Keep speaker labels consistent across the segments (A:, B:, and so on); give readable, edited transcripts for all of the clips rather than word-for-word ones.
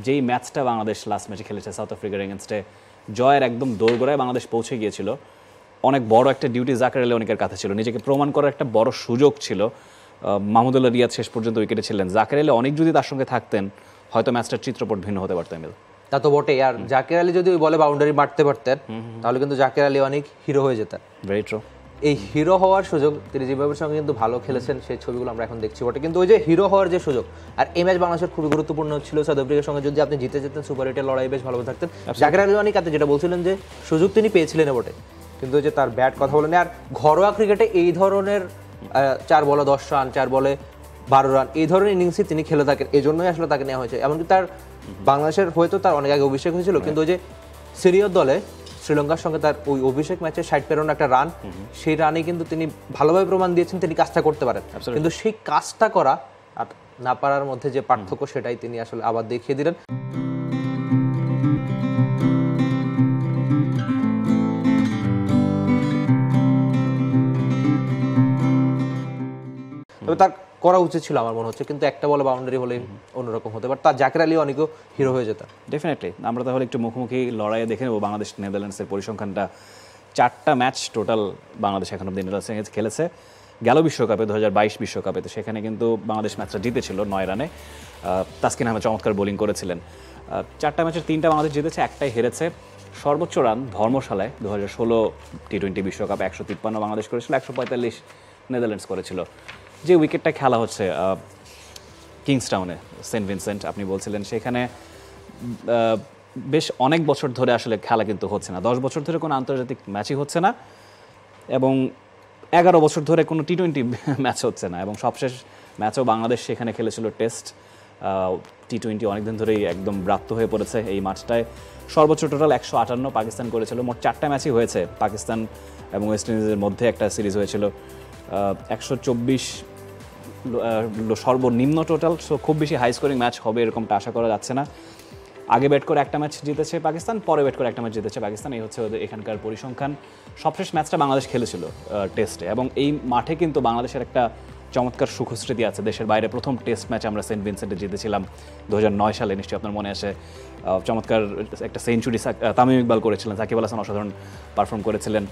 A: যেই ম্যাচটা বাংলাদেশ লাস্ট ম্যাচে খেলেছে সাউথ আফ্রিকার এগেনস্টে, জয়ের একদম দোরগোড়ায় বাংলাদেশ পৌঁছে গিয়েছিল। অনেক বড় একটা ডিউটি জাকের আলী অনেকের কাছে ছিল, নিজেকে প্রমাণ করার একটা বড় সুযোগ ছিল। মাহমুদুল্লাহ রিয়াদ শেষ পর্যন্ত উইকেটে ছিলেন, জাকের আলী অনেক যদি তার সঙ্গে থাকতেন হয়তো ম্যাচটার চিত্রপট ভিন্ন হতে পারতো। এমিল
B: তা তো বটে, আর জাকের আলী যদি ওই বলে বাউন্ডারি মারতে পারতেন তাহলে কিন্তু জাকের আলী অনেক হিরো হয়ে যেতেন।
A: Very true.
B: এই হিরো হওয়ার সুযোগ তিনি জিম্বাবুয়ের সঙ্গে কিন্তু ভালো খেলেছেন, সেই ছবিগুলো আমরা এখন দেখছি বটে, কিন্তু ওই যে হিরো হওয়ার যে সুযোগ, আর এই ম্যাচ বাংলাদেশের খুবই গুরুত্বপূর্ণ ছিল। সাউথ আফ্রিকার সঙ্গে যদি আপনি জিতে যেতেন, সুপার 8-এর লড়াই বেশ ভালো থাকতেন। জাকের আলী অনেক আপনি যেটা বলছিলেন যে সুযোগ তিনি পেয়েছিলেন বটে, কিন্তু যে তার ব্যাট কথা বলেন। আর ঘরোয়া ক্রিকেটে এই ধরনের 4 বলে 10 রান, 4 বলে 12 রান এই ধরনের ইনিংসই তিনি খেলে থাকেন, এই জন্যই আসলে তাকে নেওয়া হয়েছে। এমনকি তার বাংলাদেশের হয়তো তার অনেক আগে অভিষেক হয়েছিল, কিন্তু ওই যে সিনিয়র দলে শ্রীলঙ্কার সঙ্গে তার ওই অভিষেক ম্যাচে 60 একটা রান, সেই রানে কিন্তু তিনি ভালোভাবে প্রমাণ দিয়েছেন তিনি কাজটা করতে পারেন। কিন্তু সেই কাজটা করা আর না পারার মধ্যে যে পার্থক্য, সেটাই তিনি আসলে আবার দেখিয়ে দিলেন। তবে তার করা উচিত ছিল আমার মনে হচ্ছে, কিন্তু একটা বলে বাউন্ডারি হলে অন্যরকম হতে পারে। তার জাকের আলী অনেকও হিরো হয়ে যেত।
A: ডেফিনেটলি। আমরা তাহলে একটু মুখোমুখি লড়াইয়ে দেখে নেব বাংলাদেশ নেদারল্যান্ডসের পরিসংখ্যানটা। 4টা ম্যাচ টোটাল বাংলাদেশ এখন অব্দি নেদারল্যান্ডস খেলেছে। গেল বিশ্বকাপে 2022 বিশ্বকাপে, তো সেখানে কিন্তু বাংলাদেশ ম্যাচটা জিতেছিল 9 রানে। তাসকিন আহমেদ চমৎকার বোলিং করেছিলেন। 4টা ম্যাচের 3টা বাংলাদেশ জিতেছে, একটাই হেরেছে। সর্বোচ্চ রান ধর্মশালায় 2016 টি20 বিশ্বকাপে 153 বাংলাদেশ করেছিল, 145 নেদারল্যান্ডস করেছিল। যে উইকেটটা খেলা হচ্ছে কিংসটাউনে, সেন্ট ভিনসেন্ট আপনি বলছিলেন, সেখানে বেশ অনেক বছর ধরে আসলে খেলা কিন্তু হচ্ছে না। 10 বছর ধরে কোনো আন্তর্জাতিক ম্যাচই হচ্ছে না, এবং 11 বছর ধরে কোনো টি20 ম্যাচ হচ্ছে না। এবং সবশেষ ম্যাচও বাংলাদেশ সেখানে খেলেছিল টেস্ট। টি20 অনেকদিন ধরেই একদম ব্রাত্য হয়ে পড়েছে এই মাঠটায়। সর্বোচ্চ টোটাল 158 পাকিস্তান করেছিল। মোট 4টা ম্যাচই হয়েছে পাকিস্তান এবং ওয়েস্ট ইন্ডিজের মধ্যে একটা সিরিজ হয়েছিল। 124 সর্বনিম্ন টোটাল। সো খুব বেশি হাই স্কোরিং ম্যাচ হবে এরকমটা আশা করা যাচ্ছে না। আগে ব্যাট করে একটা ম্যাচ জিতেছে পাকিস্তান, পরে ব্যাট করে একটা ম্যাচ জিতেছে পাকিস্তান, এই হচ্ছে ওদের এখানকার পরিসংখ্যান। সবশেষ ম্যাচটা বাংলাদেশ খেলেছিল টেস্টে, এবং এই মাঠে কিন্তু বাংলাদেশের একটা চমৎকার সুখস্মৃতি আছে। দেশের বাইরে প্রথম টেস্ট ম্যাচ আমরা সেন্ট ভিনসেন্টে জিতেছিলাম 2009 সালে, নিশ্চয়ই আপনার মনে আসে। চমৎকার একটা সেঞ্চুরি তামিম ইকবাল করেছিলেন, সাকিব আল হাসান অসাধারণ পারফর্ম করেছিলেন।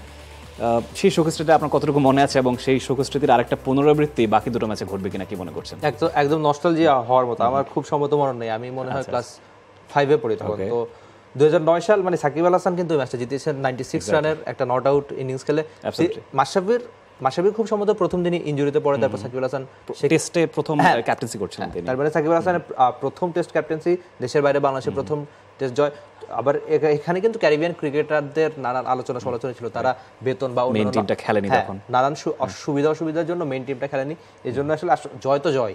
A: সেই সুখস্মৃতি আপনার কতটুকু মনে আছে, এবং সেই সুখস্মৃতির আরেকটা পুনরাবৃত্তি বাকি দুটো ম্যাচে ঘটবে কিনা কি মনে করছেন?
B: একদম নস্টালজিয়া হওয়ার মতো। আমার খুব সম্মত মনে নেই, আমি মনে হয় ক্লাস 5-এ পড়ি তখন। তো 2009 সাল মানে সাকিব আল হাসান কিন্তু ম্যাচটা জিতেছেন 96 রানের একটা নট আউট ইনিংস খেলে। মাশরাফির খুব সম্ভবত প্রথম দিনই ইনজুরিতে পড়ে, তারপর সাকিব আল হাসান
A: টেস্টে প্রথম ক্যাপ্টেন্সি করছিলেন তিনি।
B: তারপরে সাকিব আল হাসানের প্রথম টেস্ট ক্যাপ্টেন্সি, দেশের বাইরে বাংলাদেশের প্রথম টেস্ট জয়। আবার এখানে কিন্তু ক্যারিবিয়ান ক্রিকেটারদের নানান আলোচনা সমালোচনা ছিল, তারা বেতন বা
A: মেইন টিমটা খেলেনি, তখন
B: নানান সুবিধা অসুবিধার জন্য মেইন টিমটা খেলেনি। এই জন্য আসলে জয় তো জয়,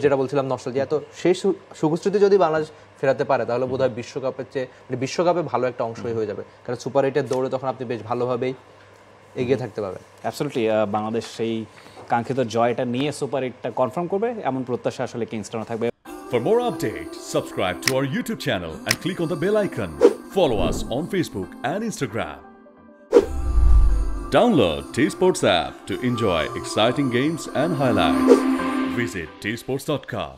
B: যেটা বলছিলাম নস্টালজিয়া। তো সেই সুখস্মৃতি যদি বাংলাদেশ ফেরাতে পারে তাহলে বোধহয় বিশ্বকাপের চেয়ে বিশ্বকাপে ভালো একটা অংশই হয়ে যাবে, কারণ সুপার 8-এর দৌড়ে তখন আপনি বেশ ভালোভাবেই এগিয়ে থাকতে পারবেন।
A: অ্যাবসলিউটলি। বাংলাদেশ সেই কাঙ্ক্ষিত জয়টা নিয়ে সুপার 8টা কনফার্ম করবে এমন প্রত্যাশা আসলে কিংস্টাউনে থাকবে।
C: For more updates, subscribe to our YouTube channel and click on the bell icon. Follow us on Facebook and Instagram. Download T-Sports app to enjoy exciting games and highlights. Visit tsports.com.